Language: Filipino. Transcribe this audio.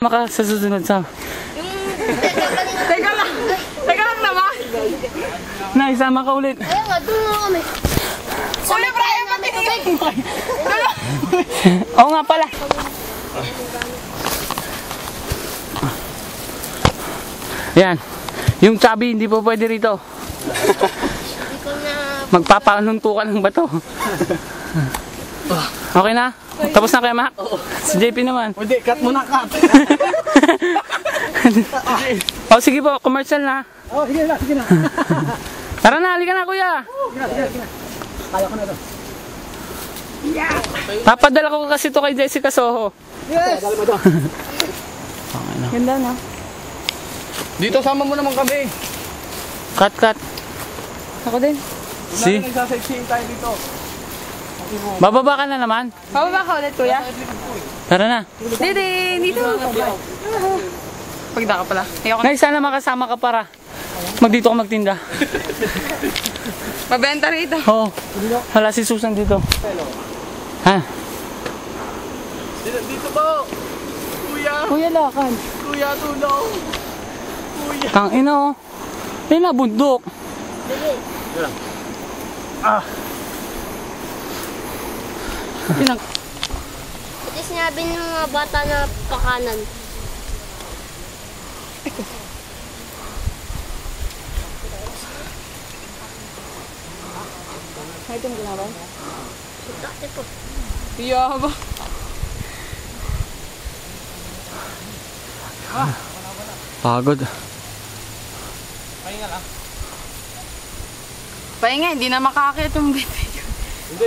Maka sa susunod sa... Teka lang. Teka lang naman. Na, isama ka ulit. Ayun nga, doon nga kami. Kuya Brian, patingin. Oo nga pala. Yan. Yung chubby, hindi po pwede rito. Hindi ko na... Magpapanuntukan ng bato. Okay na? Tapos na kaya, Mac? Si JP naman. Hindi, cut mo na, cut. O sige po, commercial na. Oh, sige na, sige na. Tara na, halika na kuya. Sige na. Kaya ko na to. Papadala ko kasi to kay Jessica Soho. Yes! Dali mo to. Ganda na. Dito, sama mo naman kami. Cut, cut. Ako din. Si? Nagsasightseeing tayo dito. Bababa ka na naman. Pababa ka ulit, kuya. Tara na. Didi, dito. Pagda ka pala. Ayoko na. Nay, sana makasama ka para. Magdito ka magtinda. Mabenta rito. Oo. Wala si Susan dito. Ha? Dito po. Kuya, Kuya, lakad. kuya, tulong. Kuya. Tang ina oh. Ay na, bundok. Ito sinabi ng mga bata na pakanan. Ito mo ginawa? Dati po. Kuya ba? Pagod. Pahinga, hindi na makakakit yung bebe. Hindi,